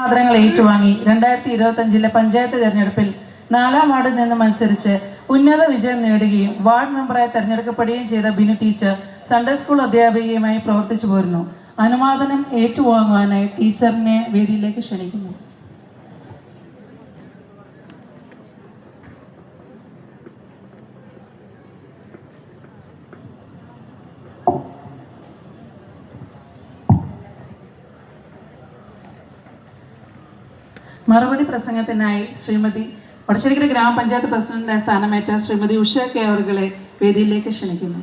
ആദരങ്ങൾ ഏറ്റുവാങ്ങി 2025 പഞ്ചായത്ത് തെരഞ്ഞെടുപ്പിൽ 4-ാം വാർഡിൽ നിന്ന് മത്സരിച്ച് ഉന്നത വിജയം നേടുകയും വാർഡ് മെമ്പറായി തെരഞ്ഞെടുക്കപ്പെടുകയും ചെയ്ത ബിനു ടീച്ചർ സൺഡേ സ്കൂൾ അധ്യാപികയുമായി പ്രവർത്തിച്ചു പോരുന്നു. അനുമോദനം ഏറ്റുവാങ്ങുവാനായി ടീച്ചറിനെ വേദിയിലേക്ക് ക്ഷണിക്കുന്നു. മറുപടി പ്രസംഗത്തിനായി ശ്രീമതി വടശ്ശേരിക്കര ഗ്രാമപഞ്ചായത്ത് പ്രസിഡന്റിന്റെ സ്ഥാനമേറ്റ ശ്രീമതി ഉഷ കെ അവരുടെ വേദിയിലേക്ക് ക്ഷണിക്കുന്നു.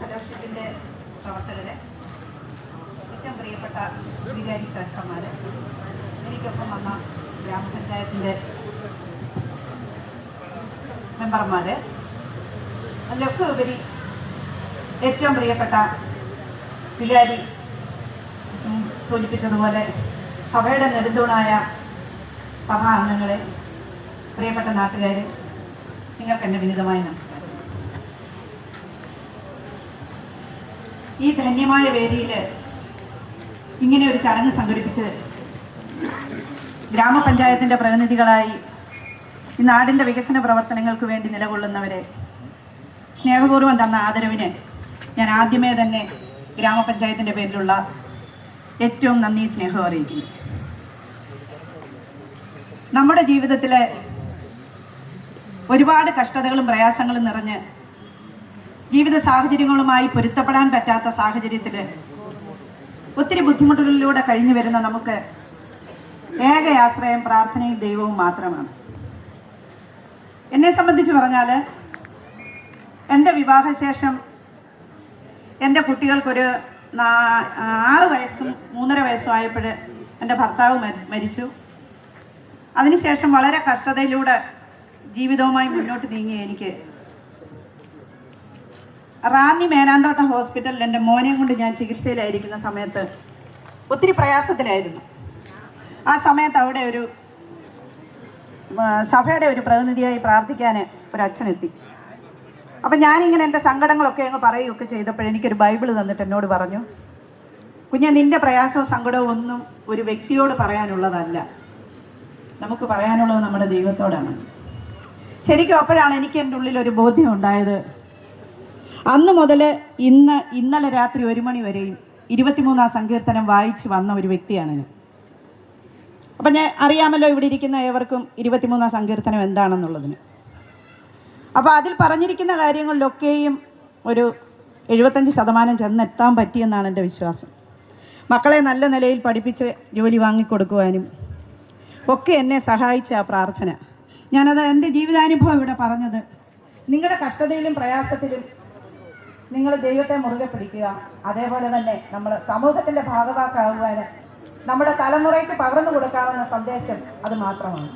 ഫെലോഷിപ്പിന്റെ പ്രവർത്തകരെ, ഏറ്റവും പ്രിയപ്പെട്ട വികാരി ശാസ്ത്രന്മാർ, എനിക്കൊപ്പം വന്ന ഗ്രാമപഞ്ചായത്തിൻ്റെ മെമ്പർമാർ, അതിലൊക്കെ ഉപരി ഏറ്റവും പ്രിയപ്പെട്ട വികാരി സൂചിപ്പിച്ചതുപോലെ സഭയുടെ നെടുന്തൂണായ സഭാ അംഗങ്ങളെ, പ്രിയപ്പെട്ട നാട്ടുകാർ, നിങ്ങൾക്ക് എൻ്റെ വിനീതമായ നമസ്കാരം. ഈ ധന്യമായ വേദിയിൽ ഇങ്ങനെ ഒരു ചടങ്ങ് സംഘടിപ്പിച്ച് ഗ്രാമപഞ്ചായത്തിൻ്റെ പ്രതിനിധികളായി ഈ നാടിൻ്റെ വികസന പ്രവർത്തനങ്ങൾക്ക് വേണ്ടി നിലകൊള്ളുന്നവരെ സ്നേഹപൂർവ്വം തന്ന ആദരവിന് ഞാൻ ആദ്യമേ തന്നെ ഗ്രാമപഞ്ചായത്തിൻ്റെ പേരിലുള്ള ഏറ്റവും നന്ദി സ്നേഹം അറിയിക്കുന്നു. നമ്മുടെ ജീവിതത്തിലെ ഒരുപാട് കഷ്ടതകളും പ്രയാസങ്ങളും നിറഞ്ഞ് ജീവിത സാഹചര്യങ്ങളുമായി പൊരുത്തപ്പെടാൻ പറ്റാത്ത സാഹചര്യത്തിൽ ഒത്തിരി ബുദ്ധിമുട്ടുകളിലൂടെ കഴിഞ്ഞു വരുന്ന നമുക്ക് ഏക ആശ്രയം പ്രാർത്ഥനയും ദൈവവും മാത്രമാണ്. എന്നെ സംബന്ധിച്ച് പറഞ്ഞാൽ എൻ്റെ വിവാഹശേഷം എൻ്റെ കുട്ടികൾക്കൊരു 6 വയസ്സും 3.5 വയസ്സും ആയപ്പോൾ എൻ്റെ ഭർത്താവ് മരിച്ചു. അതിനുശേഷം വളരെ കഷ്ടതയിലൂടെ ജീവിതവുമായി മുന്നോട്ട് നീങ്ങിയ എനിക്ക് റാന്നി മേനാന്തോട്ടം ഹോസ്പിറ്റലിൽ എൻ്റെ മോനെയും കൊണ്ട് ഞാൻ ചികിത്സയിലായിരിക്കുന്ന സമയത്ത് ഒത്തിരി പ്രയാസത്തിലായിരുന്നു. ആ സമയത്ത് അവിടെ ഒരു സഭയുടെ ഒരു പ്രതിനിധിയായി പ്രാർത്ഥിക്കാൻ ഒരച്ഛനെത്തി. അപ്പം ഞാനിങ്ങനെ എൻ്റെ സങ്കടങ്ങളൊക്കെ അങ്ങ് പറയുകയൊക്കെ ചെയ്തപ്പോൾ എനിക്കൊരു ബൈബിൾ തന്നിട്ട് എന്നോട് പറഞ്ഞു, കുഞ്ഞെ, നിൻ്റെ പ്രയാസവും സങ്കടവും ഒന്നും ഒരു വ്യക്തിയോട് പറയാനുള്ളതല്ല, നമുക്ക് പറയാനുള്ളത് നമ്മുടെ ദൈവത്തോടാണ്. ശരിക്കും അപ്പോഴാണ് എനിക്ക് എൻ്റെ ഉള്ളിൽ ഒരു ബോധ്യം ഉണ്ടായത്. അന്ന് മുതൽ ഇന്നലെ രാത്രി 1 മണി വരെയും 23-ാം സങ്കീർത്തനം വായിച്ച് വന്ന ഒരു വ്യക്തിയാണ് ഞാൻ. അപ്പം ഞാൻ അറിയാമല്ലോ ഇവിടെ ഇരിക്കുന്ന ഏവർക്കും 23-ാം സങ്കീർത്തനം എന്താണെന്നുള്ളതിന്. അപ്പോൾ അതിൽ പറഞ്ഞിരിക്കുന്ന കാര്യങ്ങളിലൊക്കെയും ഒരു 75% ചെന്നെത്താൻ പറ്റിയെന്നാണ് എൻ്റെ വിശ്വാസം. മക്കളെ നല്ല നിലയിൽ പഠിപ്പിച്ച് ജോലി വാങ്ങിക്കൊടുക്കുവാനും ഒക്കെ എന്നെ സഹായിച്ച ആ പ്രാർത്ഥന, ഞാനത് എൻ്റെ ജീവിതാനുഭവം ഇവിടെ പറഞ്ഞത്. നിങ്ങളുടെ കഷ്ടതയിലും പ്രയാസത്തിലും നിങ്ങൾ ദൈവത്തെ മുറുകെ പിടിക്കുക. അതേപോലെ തന്നെ നമ്മൾ സമൂഹത്തിൻ്റെ ഭാഗവാക്കാകുവാൻ നമ്മുടെ തലമുറയ്ക്ക് പകർന്നു കൊടുക്കാവുന്ന സന്ദേശം അത് മാത്രമാണ്.